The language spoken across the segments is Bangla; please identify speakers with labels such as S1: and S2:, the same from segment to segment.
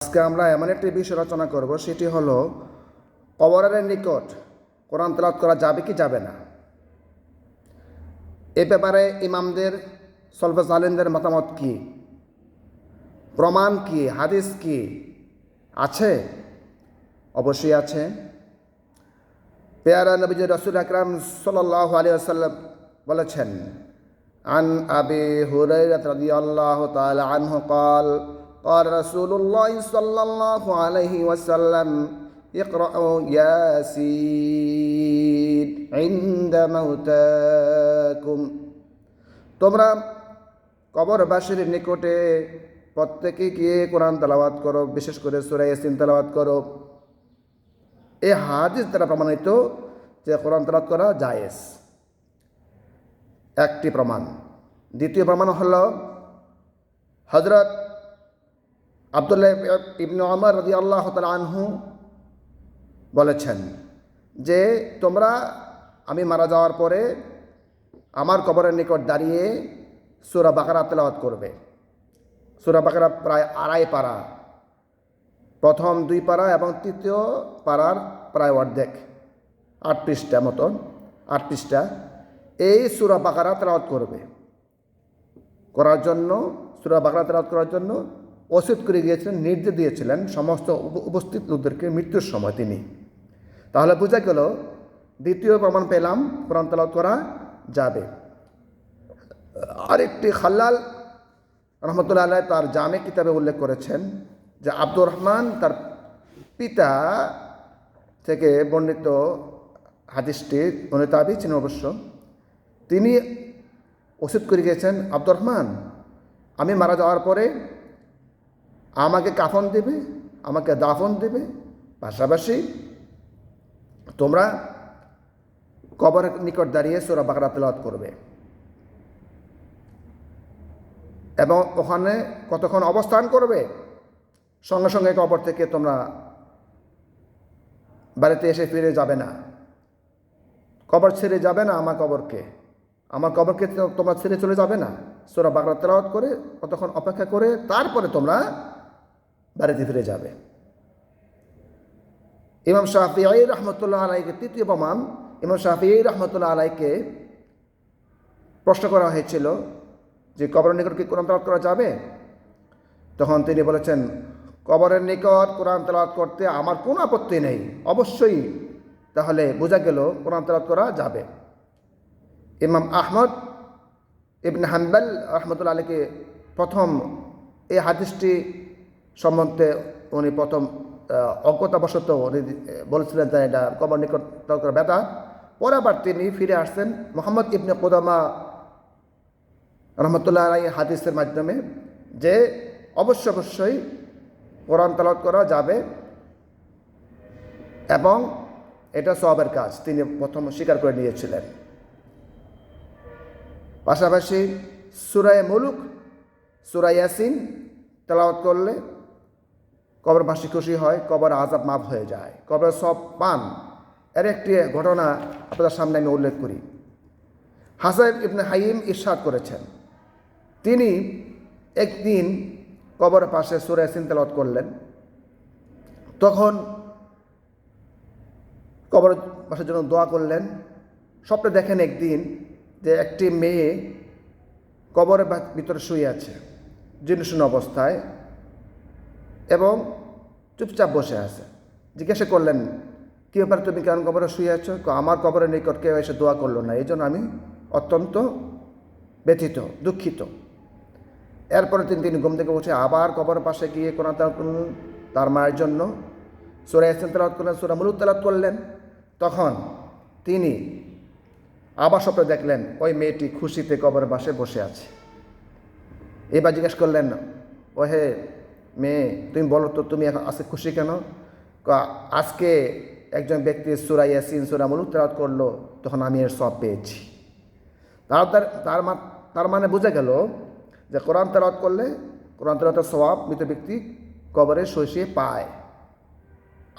S1: আজকে আমরা এমন একটি বিষয় আলোচনা করব, সেটি হলো কবরের নিকট কোরআন তেলাওয়াত করা যাবে কি যাবে না। এ ব্যাপারে ইমামদের সলফে সালেনদের মতামত কি, প্রমাণ কি, হাদিস কি আছে? অবশ্যই আছে। পেয়ারা নবী রাসূল আকরাম সাল্লাল্লাহু আলাইহি ওয়াসাল্লাম বলেছেন, আন আবি হুরায়রা রাদিয়াল্লাহু তাআলা আনহু قال قال رسول الله صلى الله عليه وسلم اقرأوا ياسين عند موتاكم। তোমরা কবরবাসীর নিকটে প্রত্যেকে গিয়ে কোরআন তেলাওয়াত করো, বিশেষ করে সূরা ইয়াসিন তেলাওয়াত করো। এই হাদিস দ্বারা প্রমাণিত যে কোরআন তেলাওয়াত করা জায়েজ, একটি প্রমাণ। দ্বিতীয় প্রমাণ হলো হযরত আব্দুল্লাহ ইবনে ওমর রাদিয়াল্লাহু তাআলা আনহু বলেছেন যে তোমরা আমি মারা যাওয়ার পরে আমার কবরের নিকট দাঁড়িয়ে সূরা বাকারা তেলাওয়াত করবে। সূরা বাকারা প্রায় 2.5 পারা, প্রথম 2 পারা এবং তৃতীয় পারার প্রায় অর্ধেক, 8 পৃষ্ঠা মতন, 8 পৃষ্ঠা। এই সূরা বাকারা তেলাওয়াত করবে, করার জন্য সূরা বাকারা তেলাওয়াত করার জন্য ওসিয়ত করে গিয়েছিলেন, নির্দেশ দিয়েছিলেন সমস্ত উপস্থিত লোকদেরকে মৃত্যুর সময় তিনি। তাহলে বোঝা গেল দ্বিতীয় প্রমাণ পেলাম কোরআন তেলাওয়াত করা যাবে। আরেকটি খাল্লাল রহমতুল্লাহ আলাইহি তার জামে কিতাবে উল্লেখ করেছেন যে আব্দুর রহমান তার পিতা থেকে বর্ণিত হাদিসটি উনি তাবী ছিলেন অবশ্য। তিনি ওসিয়ত করে গিয়েছেন, আব্দুর রহমান আমি মারা যাওয়ার পরে আমাকে কাফন দেবে, আমাকে দাফন দেবে, পাশাপাশি তোমরা কবরের নিকট দাঁড়িয়ে সূরা বাকারা তেলাওয়াত করবে এবং ওখানে কতক্ষণ অবস্থান করবে, সঙ্গে সঙ্গে কবর থেকে তোমরা বাড়িতে এসে ফিরে যাবে না, কবর ছেড়ে যাবে না, আমার কবরকে তোমরা ছেড়ে চলে যাবে না। সূরা বাকারা তেলাওয়াত করে কতক্ষণ অপেক্ষা করে তারপরে তোমরা বাড়িতে ফিরে যাবে। ইমাম শাফিঈ রহমতুল্লাহ আলাইকে তৃতীয় প্রমাণ, ইমাম শাফিঈ রহমতুল্লাহ আলাইকে প্রশ্ন করা হয়েছিল যে কবরের নিকট কি কোরআন তেলাওয়াত করা যাবে? তখন তিনি বলেছেন, কবরের নিকট কোরআন তেলাওয়াত করতে আমার কোনো আপত্তি নেই, অবশ্যই। তাহলে বোঝা গেল কোরআন তেলাওয়াত করা যাবে। ইমাম আহমদ ইবনে হাম্বল রহমতুল্লাহ আলাইকে প্রথম এই হাদিসটি সম্বন্ধে উনি প্রথম অজ্ঞতাবশত উনি বলেছিলেন যে এটা কবর নিকট তেলাওয়াত করা বেদা। পরে আবার তিনি ফিরে আসছেন মুহাম্মদ ইবনে কুদামা রহমতুল্লাহ আলাইহি হাদিসের মাধ্যমে যে অবশ্যই কোরআন তেলাওয়াত করা যাবে এবং এটা সওয়াবের কাজ, তিনি প্রথম স্বীকার করে নিয়েছিলেন। পাশাপাশি সূরা মুলক, সূরা ইয়াসিন তেলাওয়াত করলে কবরবাসী খুশি হয়, কবর আযাব মাফ হয়ে যায়, কবর সব পান। এর একটি ঘটনা আপনাদের সামনে আমি উল্লেখ করি। হাসান ইবনে হাইম ইরশাদ করেছেন, তিনি একদিন কবরের পাশে সূরা ইয়াসিন তেলাওয়াত করলেন। তখন কবরের পাশের জন্য দোয়া করলেন। স্বপ্নে দেখেন একদিন যে একটি মেয়ে কবরের ভিতরে শুয়ে আছে জীর্ণশীর্ণ অবস্থায় এবং চুপচাপ বসে আছে। জিজ্ঞাসা করলেন, কী ব্যাপার, তুমি কেন কবরে শুয়ে আছো? আমার কবরের নিকট কেউ এসে দোয়া করলো না, এই জন্য আমি অত্যন্ত ব্যথিত, দুঃখিত। এরপরে তিনি ঘুম থেকে উঠে আবার কবরের পাশে গিয়ে কোরআন তেলাওয়াত করলেন, তার মায়ের জন্য সূরা ইয়াসিন তেলাওয়াত করলেন, সূরা মুলক তেলাওয়াত করলেন। তখন তিনি আবার স্বপ্নে দেখলেন ওই মেয়েটি খুশিতে কবরের পাশে বসে আছে। এবার জিজ্ঞেস করলেন, ও হে মেয়ে, তুমি বলো তো তুমি এখন আজকে খুশি কেন? আজকে একজন ব্যক্তি সূরা ইয়াসিন সূরা মুলক তেলাওয়াত করলো, তখন আমি এর সওয়াব পেয়েছি। তার মানে বোঝা গেল যে কোরআন তেলাওয়াত করলে কোরআন তেলাওয়াতের সওয়াব মৃত ব্যক্তি কবরে শুয়ে পায়।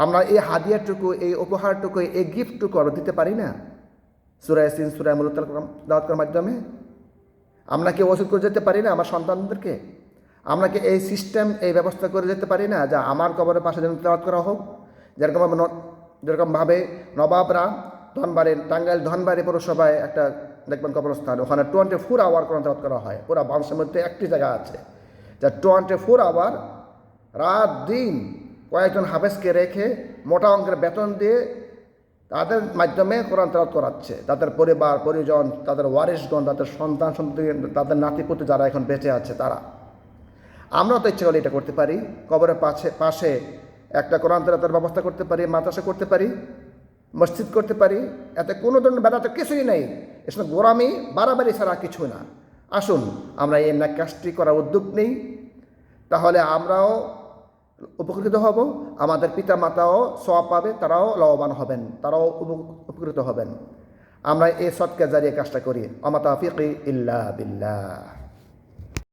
S1: আমরা এই হাদিয়াটুকু, এই উপহারটুকু, এই গিফটটুকু আরও দিতে পারি না সূরা ইয়াসিন সূরা মুলক তেলাওয়াত করার মাধ্যমে? আমরা কি ওসিয়ত করে যেতে পারি না আমার সন্তানদেরকে? আমরা কি এই সিস্টেম এই ব্যবস্থা করে যেতে পারি না যে আমার কবরের পাশে যেন তেলাওয়াত করা হোক? যেরকমভাবে নবাবরা টাঙ্গাইল ধনবাড়ি পৌরসভায় একটা দেখবেন কবরস্থান, ওখানে 24 আওয়ার কোরআন তেলাওয়াত করা হয়। পুরো বাংলাদেশের মধ্যে একটি জায়গা আছে যা 24 আওয়ার রাত দিন কয়েকজন হাফেজকে রেখে মোটা অঙ্কের বেতন দিয়ে তাদের মাধ্যমে কোরআন তেলাওয়াত করাচ্ছে। তাদের পরিবার পরিজন, তাদের ওয়ারিশগণ, তাদের সন্তান সন্ততি, তাদের নাতিপুতি যারা এখন বেঁচে আছে তারা। আমরা তো ইচ্ছে করলে এটা করতে পারি, কবরের পাশে একটা কোরআন তেলাওয়াতের ব্যবস্থা করতে পারি, মাদ্রাসা করতে পারি, মসজিদ করতে পারি। এতে কোনো ধরনের বেদাত কিছুই নেই, এর সঙ্গে গোরামি বাড়াবাড়ি ছাড়া কিছু না। আসুন আমরা এই ন্যাক কাজটি করার উদ্যোগ নেই, তাহলে আমরাও উপকৃত হব, আমাদের পিতা মাতাও সওয়াব পাবে, তারাও লাভবান হবেন, তারাও উপকৃত হবেন। আমরা এই সদকা জারিয়া কাজটা করি। আমা তাওফীকি ইল্লা বিল্লাহ।